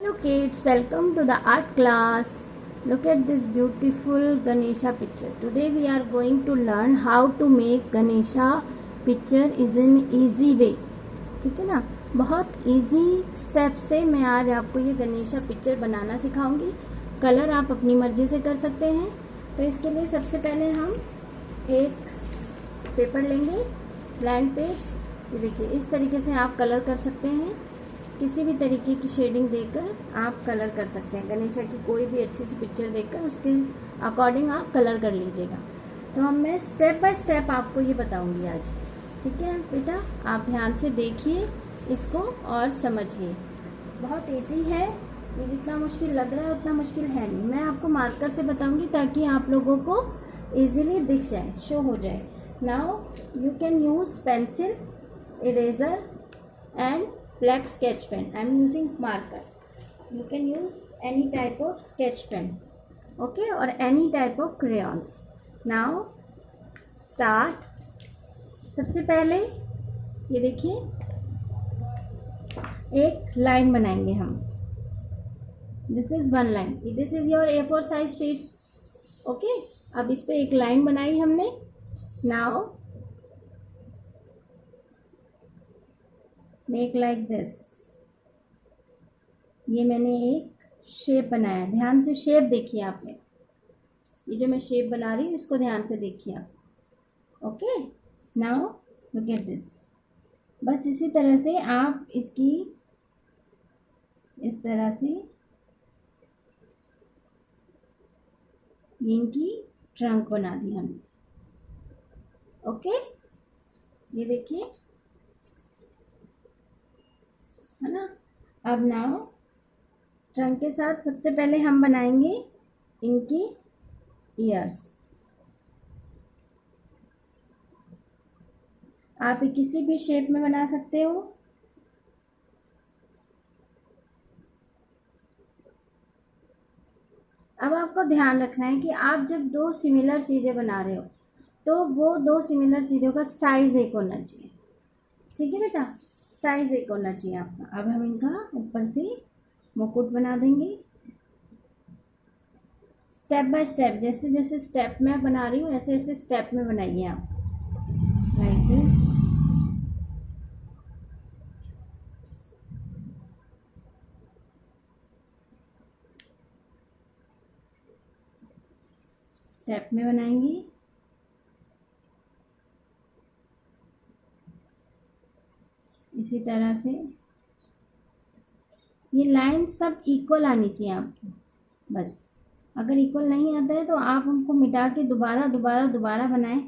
Hello kids, welcome to the art class. Look at this beautiful Ganesha picture. Today we are going to learn how to make Ganesha picture is in easy way. ठीक है ना, बहुत easy step से मैं आज आपको ये Ganesha picture बनाना सिखाऊंगी. Colour आप अपनी मर्जी से कर सकते हैं. तो इसके लिए सबसे पहले हम एक पेपर लेंगे, ब्लैंक पेज. ये देखिए, इस तरीके से आप कलर कर सकते हैं. किसी भी तरीके की शेडिंग देकर आप कलर कर सकते हैं. गणेशा की कोई भी अच्छी सी पिक्चर देखकर उसके अकॉर्डिंग आप कलर कर लीजिएगा. तो हम मैं स्टेप बाय स्टेप आपको ये बताऊंगी आज. ठीक है बेटा, आप ध्यान से देखिए इसको और समझिए. बहुत इजी है, ये जितना मुश्किल लग रहा है उतना मुश्किल है नहीं. मैं आपको मार्कर से बताऊंगी ताकि आप लोगों को ईजिली दिख जाए, शो हो जाए. Now you can use pencil, eraser and black sketch pen. I am using marker. You can use any type of sketch pen, okay, or any type of crayons. Now start. सबसे पहले ये देखिए, एक line बनाएंगे हम. This is one line. This is your A4 size sheet. Okay, अब इस पे एक लाइन बनाई हमने. Now make like this. ये मैंने एक शेप बनाया. ध्यान से शेप देखिए आपने. ये जो मैं शेप बना रही हूँ इसको ध्यान से देखिए आप. Okay, now look at this. बस इसी तरह से आप इसकी इस तरह से इनकी ट्रंक बना दी हमने. ओके, ये देखिए, है ना. अब नाउ ट्रंक के साथ सबसे पहले हम बनाएंगे इनकी ईयर्स. आप किसी भी शेप में बना सकते हो. अब आपको ध्यान रखना है कि आप जब दो सिमिलर चीज़ें बना रहे हो तो वो दो सिमिलर चीज़ों का साइज एक होना चाहिए. ठीक है बेटा, साइज एक होना चाहिए आपका. अब हम इनका ऊपर से मुकुट बना देंगे. स्टेप बाय स्टेप, जैसे जैसे स्टेप मैं बना रही हूँ ऐसे ऐसे स्टेप में बनाइए आप. Like this. स्टेप में बनाएंगे. इसी तरह से ये लाइन सब इक्वल आनी चाहिए आपकी. बस अगर इक्वल नहीं आता है तो आप उनको मिटा के दोबारा दोबारा दोबारा बनाएं.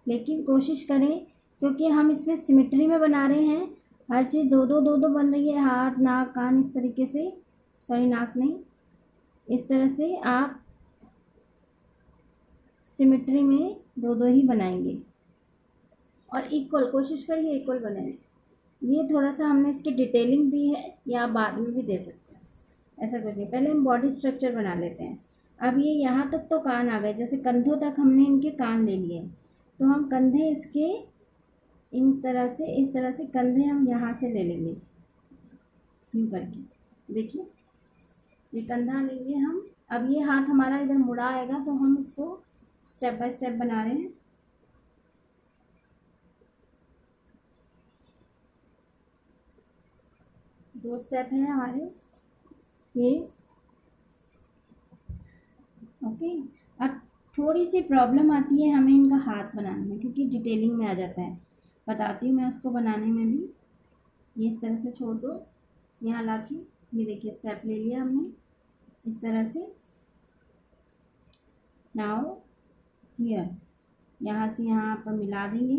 लेकिन कोशिश करें, क्योंकि हम इसमें सिमेट्री में बना रहे हैं. हर चीज़ दो दो दो दो बन रही है. हाथ, नाक, कान, इस तरीके से. सॉरी, नाक नहीं. इस तरह से आप सिमेट्री में दो दो ही बनाएंगे और इक्वल कोशिश करिए इक्वल बनाएं. ये थोड़ा सा हमने इसकी डिटेलिंग दी है, या आप बाद में भी दे सकते हैं. ऐसा कुछ नहीं. पहले हम बॉडी स्ट्रक्चर बना लेते हैं. अब ये यहाँ तक तो कान आ गए, जैसे कंधों तक हमने इनके कान ले लिए. तो हम कंधे इसके इन तरह से, इस तरह से कंधे हम यहाँ से ले लेंगे यूँ करके. देखिए, ये कंधा लेंगे हम. अब ये हाथ हमारा इधर मुड़ा आएगा तो हम इसको स्टेप बाय स्टेप बना रहे हैं. दो स्टेप हैं हमारे ये. ओके, अब थोड़ी सी प्रॉब्लम आती है हमें इनका हाथ बनाने में, क्योंकि डिटेलिंग में आ जाता है. बताती हूँ मैं उसको बनाने में भी. ये इस तरह से छोड़ दो, यहाँ ला के ये देखिए स्टेप ले लिया हमने इस तरह से. नाउ हियर, यहाँ से यहाँ पर मिला देंगे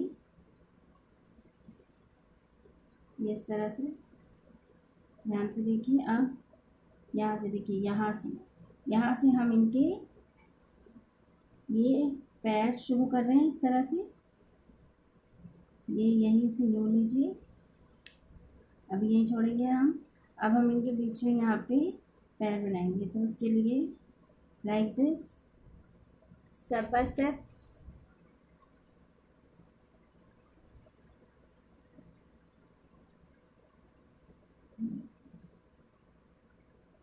ये इस तरह से. ध्यान से देखिए. अब यहाँ से देखिए, यहाँ से हम इनके ये पैर शुरू कर रहे हैं इस तरह से. ये यहीं से यूँ लीजिए. अब यहीं छोड़ेंगे हम. अब हम इनके बीच में यहाँ पे पैर बनाएंगे. तो उसके लिए like this, step by step.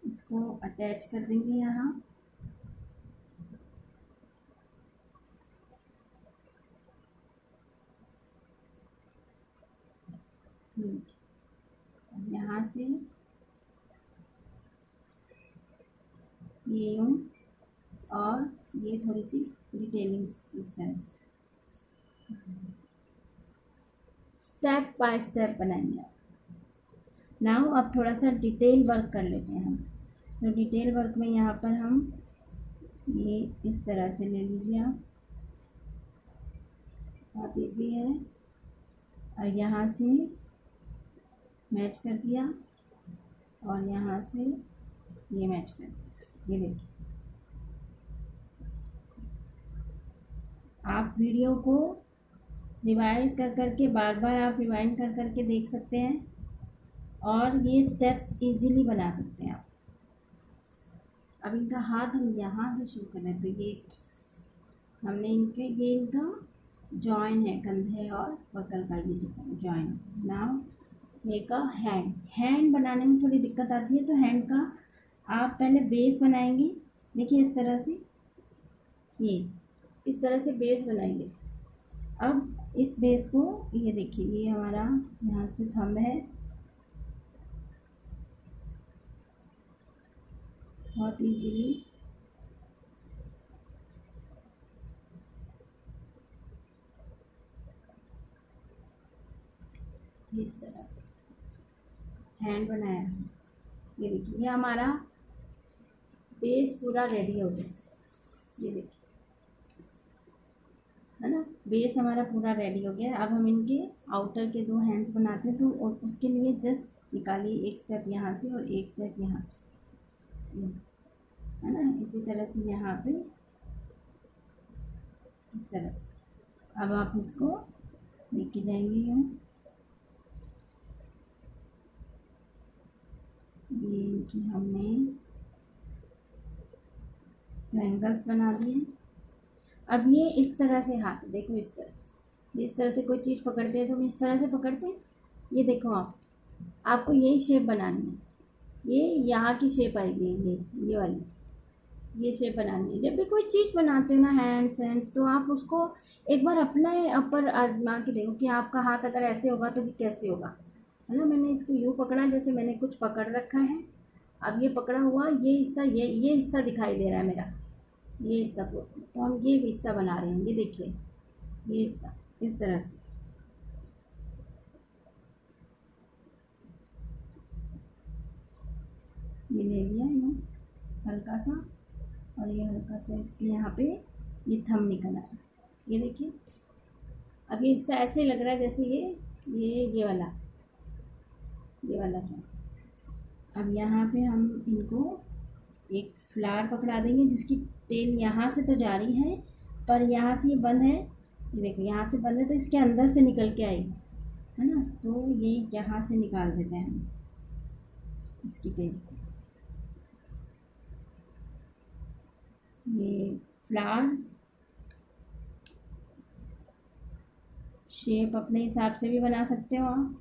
इसको अटैच कर देंगे यहाँ। यहाँ से ये यूँ और ये थोड़ी सी डिटेलिंग्स इस तरह से स्टेप बाय स्टेप बनाएंगे। नाउ अब थोड़ा सा डिटेल वर्क कर लेते हैं हम। तो डिटेल वर्क में यहाँ पर हम ये इस तरह से ले लीजिए आप, बहुत इजी है। और यहाँ से मैच कर दिया और यहाँ से ये मैच कर दिया। ये देखिए, आप वीडियो को रिवाइज कर करके बार बार आप रिवाइंड कर करके देख सकते हैं और ये स्टेप्स इजीली बना सकते हैं आप। अब इनका हाथ हम यहाँ से शुरू कर रहे हैं। तो ये हमने ये इनका जॉइन है, कंधे और बगल का ये join. Now make a hand. Hand बनाने में थोड़ी दिक्कत आती है, तो हैंड का आप पहले बेस बनाएंगे। देखिए इस तरह से, ये इस तरह से बेस बनाएंगे। अब इस बेस को ये देखिए, ये हमारा यहाँ से थंब है, बहुत इजीली इस तरह हैंड बनाया। ये देखिए, ये हमारा बेस पूरा रेडी हो गया। ये देखिए, है ना, बेस हमारा पूरा रेडी हो गया। अब हम इनके आउटर के 2 हैंड्स बनाते हैं। तो उसके लिए जस्ट निकालिए एक स्टेप यहाँ से और एक स्टेप यहाँ से, है ना। इसी तरह से यहाँ पे इस तरह से। अब आप इसको लेके जाएंगे यूँ, ये इनकी हमने एंगल्स बना दिए। अब ये इस तरह से हाथ, देखो इस तरह से, इस तरह से कोई चीज़ पकड़ते हैं तो हम इस तरह से पकड़ते हैं। ये देखो आपको यही शेप बनानी है, ये यहाँ की शेप आएगी, ये वाली ये शेप बनानी है। जब भी कोई चीज़ बनाते हो ना, हैंड्स, तो आप उसको एक बार अपने ऊपर आजमा के देखो कि आपका हाथ अगर ऐसे होगा तो भी कैसे होगा, है ना। मैंने इसको यूँ पकड़ा, जैसे मैंने कुछ पकड़ रखा है। अब ये पकड़ा हुआ ये हिस्सा, ये हिस्सा दिखाई दे रहा है मेरा, ये हिस्सा को, तो हम ये हिस्सा बना रहे हैं। ये देखिए, ये हिस्सा इस तरह से, ये ले लिया यूँ हल्का सा, और ये हल्का सा इसके यहाँ पे ये थंब निकल आया। ये देखिए, अब ये हिस्सा ऐसे लग रहा है जैसे ये वाला है। अब यहाँ पे हम इनको एक फ्लावर पकड़ा देंगे, जिसकी टेल यहाँ से तो जा रही है पर यहाँ से ये बंद है। ये देखो, यहाँ से बंद है तो इसके अंदर से निकल के आएगी, है ना। तो ये यहाँ से निकाल देते हैं हम इसकी टेल। ये फ्लावर शेप अपने हिसाब से भी बना सकते हो आप।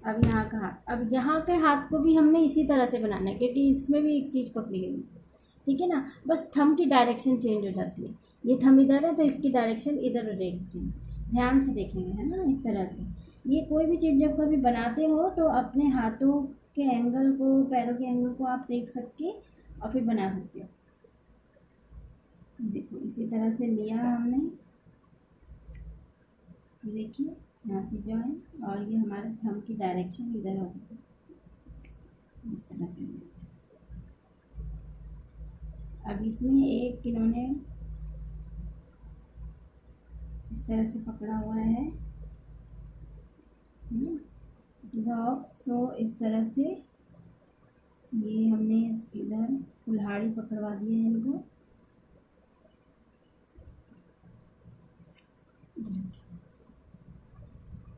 अब यहाँ का हाथ, अब यहाँ के हाथ को भी हमने इसी तरह से बनाना है, क्योंकि इसमें भी एक चीज़ पकड़ी गई, ठीक है ना। बस थंब की डायरेक्शन चेंज हो जाती है। ये थंब इधर है तो इसकी डायरेक्शन इधर हो जाएगी चेंज। ध्यान से देखेंगे, है ना, इस तरह से। ये कोई भी चीज़ जब कभी बनाते हो तो अपने हाथों के एंगल को, पैरों के एंगल को आप देख सकते और फिर बना सकते हो। देखो इसी तरह से लिया हमने, ये देखिए यहाँ से जॉइन, और ये हमारे थंब की डायरेक्शन इधर होगी, इस तरह से। अब इसमें एक इन्होंने इस तरह से पकड़ा हुआ है डिज़ॉक्स, तो इस तरह से ये हमने इधर कुल्हाड़ी पकड़वा दिए हैं इनको।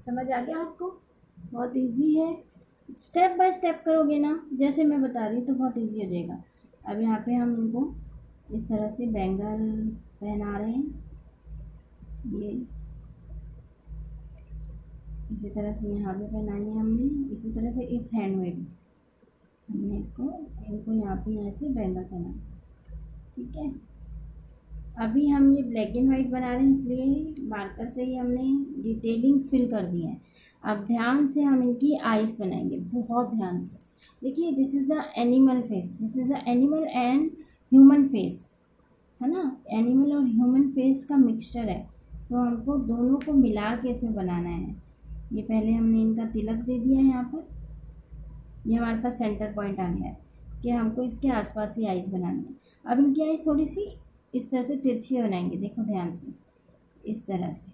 समझ आ गया आपको? बहुत इजी है, स्टेप बाय स्टेप करोगे ना जैसे मैं बता रही हूँ तो बहुत इजी हो जाएगा। अब यहाँ पे हम इनको इस तरह से बैंगल पहना रहे हैं। ये इसी तरह से यहाँ पे पहनाई है हमने। इसी तरह से इस हैंड में भी हमने इनको यहाँ पे ऐसे बैंगल पहना। ठीक है, अभी हम ये ब्लैक एंड वाइट बना रहे हैं, इसलिए मार्कर से ही हमने डिटेलिंग्स फिल कर दी हैं। अब ध्यान से हम इनकी आइज़ बनाएंगे, बहुत ध्यान से। देखिए, this is the animal face, this is the animal and human face, है ना। एनिमल और ह्यूमन फेस का मिक्सचर है, तो हमको दोनों को मिला के इसमें बनाना है। ये पहले हमने इनका तिलक दे दिया है यहाँ पर, ये हमारे पास सेंटर पॉइंट आ गया है कि हमको इसके आसपास ही आइज़ बनानी है। अब इनकी आइज़ थोड़ी सी इस तरह से तिरछी बनाएंगे, देखो ध्यान से, इस तरह से।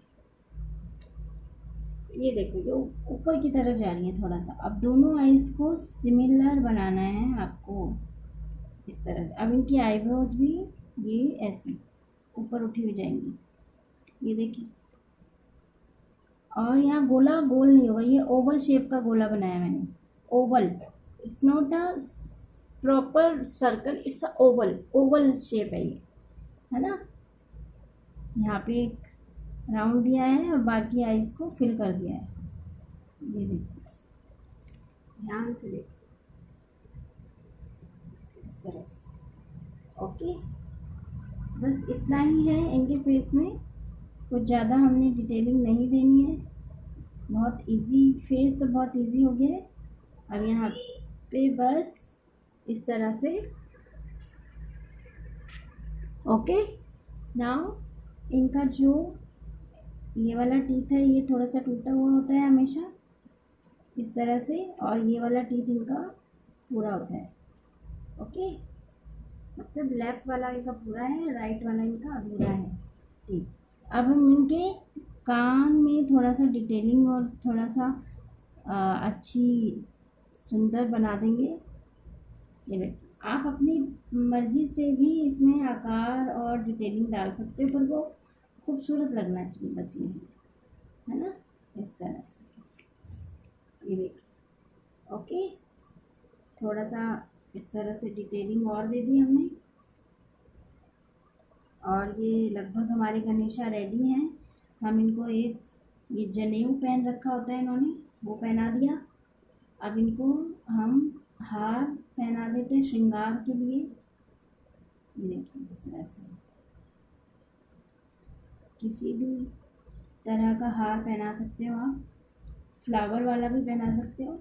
ये देखो, ये ऊपर की तरफ जा रही है थोड़ा सा। अब दोनों आइज़ को सिमिलर बनाना है आपको, इस तरह से। अब इनकी आईब्रोज भी ये ऐसी ऊपर उठी हुई जाएंगी, ये देखिए। और यहाँ गोला गोल नहीं होगा, ये ओवल शेप का गोला बनाया मैंने, Oval. It's not a proper circle, it's a Oval, Oval shape है ये, है ना। यहाँ पे एक राउंड दिया है और बाकी आइज़ को फिल कर दिया है। ये देखो, ध्यान से देखो, इस तरह से। ओके, बस इतना ही है इनके फेस में, कुछ ज़्यादा हमने डिटेलिंग नहीं देनी है। बहुत इजी, फेस तो बहुत इजी हो गया है। अब यहाँ पे बस इस तरह से। ओके, नाउ इनका जो ये वाला टीथ है, ये थोड़ा सा टूटा हुआ होता है हमेशा, इस तरह से। और ये वाला टीथ इनका पूरा होता है। ओके, मतलब लेफ्ट वाला इनका पूरा है, राइट वाला इनका अधूरा है। ठीक, अब हम इनके कान में थोड़ा सा डिटेलिंग और थोड़ा सा अच्छी सुंदर बना देंगे। ये देखिए, आप अपनी मर्ज़ी से भी इसमें आकार और डिटेलिंग डाल सकते हो, पर वो खूबसूरत लगना चाहिए, बस ये है ना, इस तरह से। ये देखिए, ओके, थोड़ा सा इस तरह से डिटेलिंग और दे दी हमने। और ये लगभग हमारे गणेशा रेडी हैं। हम इनको एक ये जनेऊ पहन रखा होता है इन्होंने, वो पहना दिया। अब इनको हम हार पहना देते हैं श्रृंगार के लिए। ये देखिए, इस तरह से किसी भी तरह का हार पहना सकते हो आप, फ्लावर वाला भी पहना सकते हो।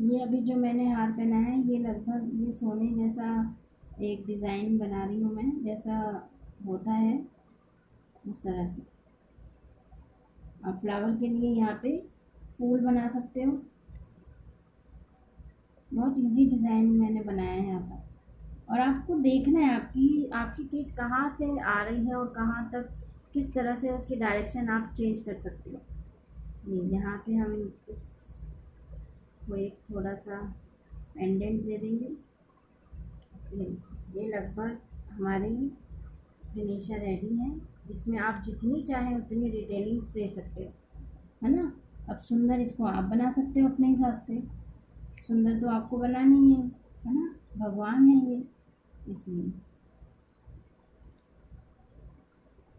ये अभी जो मैंने हार पहना है, ये लगभग ये सोने जैसा एक डिज़ाइन बना रही हूँ मैं, जैसा होता है उस तरह से। आप फ्लावर के लिए यहाँ पे फूल बना सकते हो। बहुत इजी डिज़ाइन मैंने बनाया है यहाँ पर। और आपको देखना है आपकी चीज़ कहाँ से आ रही है और कहाँ तक, किस तरह से उसकी डायरेक्शन आप चेंज कर सकते हो। ये यहाँ पे हम इसको एक थोड़ा सा पेंडेंट दे देंगे। ये लगभग हमारी फिनिशर रेडी है। इसमें आप जितनी चाहें उतनी डिटेलिंग्स दे सकते हो, है ना। अब सुंदर इसको आप बना सकते हो अपने हिसाब से। सुंदर तो आपको बनानी है ना, भगवान है ये, इसलिए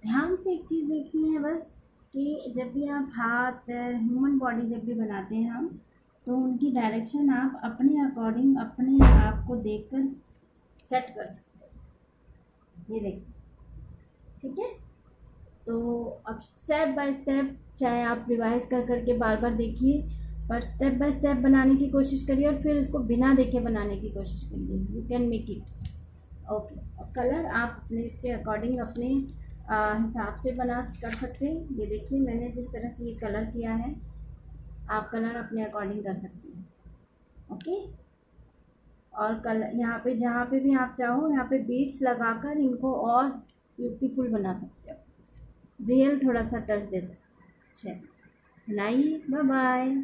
ध्यान से एक चीज़ देखनी है बस, कि जब भी आप हाथ पैर ह्यूमन बॉडी जब भी बनाते हैं हम, तो उनकी डायरेक्शन आप अपने अकॉर्डिंग अपने आप को देखकर सेट कर सकते हो। ये देखिए, ठीक है। तो अब स्टेप बाय स्टेप, चाहे आप रिवाइज कर करके बार बार देखिए, पर स्टेप बाय स्टेप बनाने की कोशिश करिए और फिर उसको बिना देखे बनाने की कोशिश करिए। You can make it. Okay, और कलर आप अपने इसके अकॉर्डिंग अपने हिसाब से बना कर सकते हैं। ये देखिए, मैंने जिस तरह से ये कलर किया है, आप कलर अपने अकॉर्डिंग कर सकते हैं। ओके, और कलर यहाँ पे जहाँ पे भी आप चाहो, यहाँ पे बीड्स लगाकर इनको और ब्यूटीफुल बना सकते हो, रियल थोड़ा सा टच दे सकते हैं। बनाइए, बाय बाय।